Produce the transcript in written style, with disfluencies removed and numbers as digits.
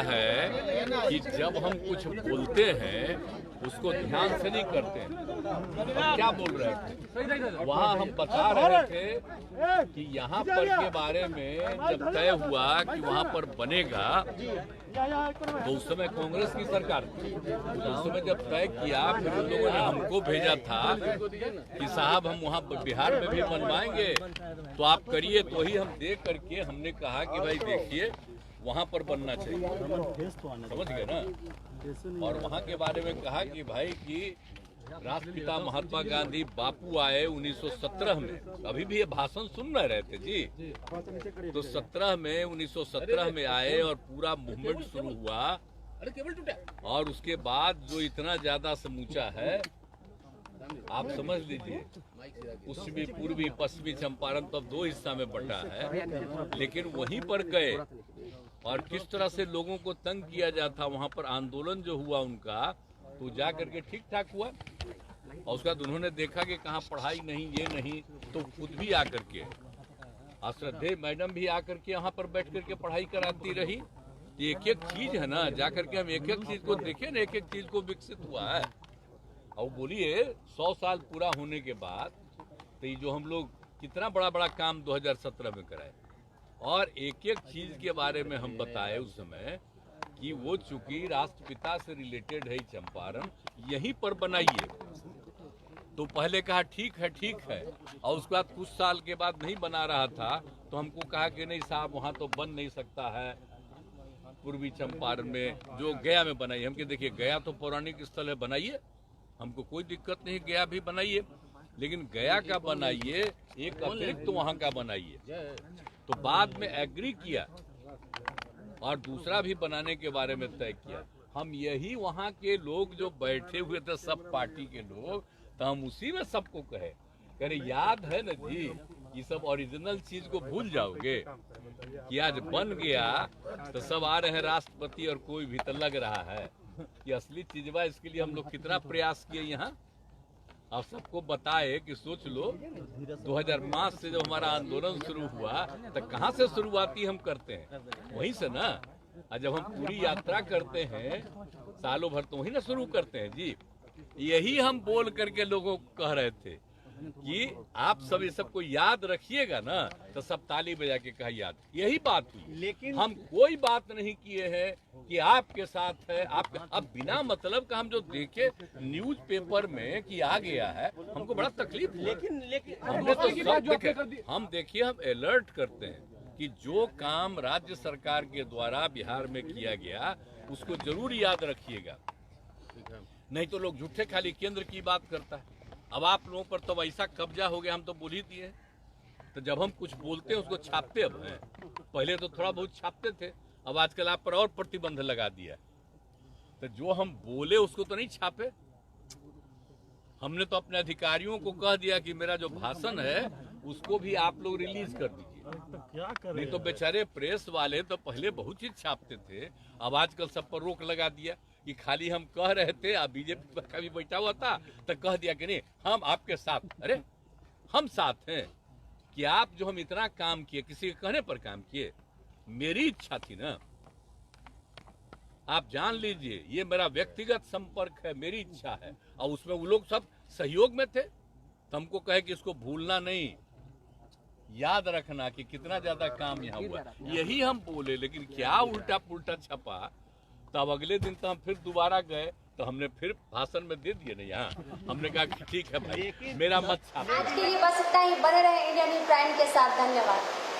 है कि जब हम कुछ बोलते हैं उसको ध्यान से नहीं करते हैं। हम क्या बोल रहे थे वहाँ, हम बता रहे थे कि यहाँ पर के बारे में जब तय हुआ कि वहाँ पर बनेगा, तो उस समय कांग्रेस की सरकार थी। उस समय जब तय किया, फिर उन लोगों ने हमको भेजा था कि साहब हम वहाँ बिहार में भी बनवाएंगे, तो आप करिए। तो ही हम देख करके हमने कहा कि भाई देखिए वहाँ पर बनना चाहिए, समझ गए ना। और वहाँ के बारे में कहा कि भाई कि राष्ट्रपिता महात्मा गांधी बापू आए 1917 में, अभी भी ये भाषण सुन रहे थे जी। तो 1917 में आए और पूरा मूवमेंट शुरू हुआ, और उसके बाद जो इतना ज्यादा समूचा है, आप समझ लीजिए। उसमें पूर्वी पश्चिमी चंपारण तो अब 2 हिस्सा में बटा है, लेकिन वहीं पर गए और किस तरह से लोगों को तंग किया जाता, वहां पर आंदोलन जो हुआ उनका, तो जा करके ठीक ठाक हुआ। और उसके बाद उन्होंने देखा कि कहाँ पढ़ाई नहीं, ये नहीं, तो खुद भी आकर के, श्रद्धेय मैडम भी आकर के यहाँ पर बैठ करके पढ़ाई कराती रही। एक एक चीज है ना, जा करके हम एक एक चीज को देखें ना, एक एक चीज को विकसित हुआ है। और बोलिए 100 साल पूरा होने के बाद तो ये जो हम लोग कितना बड़ा बड़ा काम 2017 में कराए, और एक एक चीज के बारे में हम बताए उस समय कि वो चूंकि राष्ट्रपिता से रिलेटेड है चंपारण, यहीं पर बनाइए। तो पहले कहा ठीक है, और उसके बाद कुछ साल के बाद नहीं बना रहा था, तो हमको कहा कि नहीं साहब वहाँ तो बन नहीं सकता है पूर्वी चंपारण में, जो गया में बनाइए। हम देखिए गया तो पौराणिक स्थल है, बनाइए, हमको कोई दिक्कत नहीं, गया भी बनाइए, लेकिन गया का बनाइए, एक अतिरिक्त तो वहाँ का बनाइए। तो बाद में एग्री किया और दूसरा भी बनाने के बारे में तय किया। हम यही वहाँ के लोग जो बैठे हुए थे, सब पार्टी के लोग, तो हम उसी में सबको कहे याद है ना जी, ये सब ओरिजिनल चीज को भूल जाओगे कि आज बन गया तो सब आ रहे हैं राष्ट्रपति, और कोई भी तो लग रहा है कि असली चीज बा। इसके लिए हम लोग कितना प्रयास किए यहाँ, और सबको बताए कि सोच लो 2005 से जब हमारा आंदोलन शुरू हुआ तो कहाँ से शुरुआती हम करते हैं, वहीं से ना। और जब हम पूरी यात्रा करते हैं सालों भर, तो वहीं ना शुरू करते हैं जी। यही हम बोल करके लोगों को कह रहे थे कि आप सब ये सबको याद रखिएगा ना, तो सब ताली बजा के कहा याद। यही बात हुई, लेकिन हम कोई बात नहीं किए हैं कि आपके साथ है, आप अब बिना मतलब का हम जो देखे न्यूज़पेपर में कि आ गया है, हमको बड़ा तकलीफ। लेकिन हमने तो सब देखे, हम देखिए हम अलर्ट करते हैं कि जो काम राज्य सरकार के द्वारा बिहार में किया गया उसको जरूर याद रखिएगा, नहीं तो लोग झूठे खाली केंद्र की बात करता है। अब आप लोगों पर तो ऐसा कब्जा हो गया, हम तो बोल ही दिए। तो जब हम कुछ बोलते हैं उसको छापते अब हैं, पहले तो थोड़ा बहुत छापते थे, अब आजकल आप पर और प्रतिबंध लगा दिया। तो जो हम बोले उसको तो नहीं छापे, हमने तो अपने अधिकारियों को कह दिया कि मेरा जो भाषण है उसको भी आप लोग रिलीज कर दीजिए। नहीं तो बेचारे प्रेस वाले तो पहले बहुत चीज छापते थे, अब आजकल सब पर रोक लगा दिया कि खाली हम कह रहे थे। अब बीजेपी का भी बैठा हुआ था तो कह दिया कि नहीं हम आपके साथ। अरे हम साथ हैं कि आप जो हम इतना काम किए, किसी के कहने पर काम किए, मेरी इच्छा थी ना। आप जान लीजिए ये मेरा व्यक्तिगत संपर्क है, मेरी इच्छा है, और उसमें वो लोग सब सहयोग में थे। तो हमको कहे कि इसको भूलना नहीं, याद रखना कि कितना ज्यादा काम यहाँ हुआ। यही हम बोले, लेकिन क्या उल्टा पुल्टा छपा। तब अगले दिन तो हम फिर दोबारा गए, तो हमने फिर भाषण में दे दिए ना यहाँ, हमने कहा कि ठीक है भाई मेरा मत छापो। आज के लिए बस इतना ही, बने रहे इंडियन प्राइम के साथ। धन्यवाद।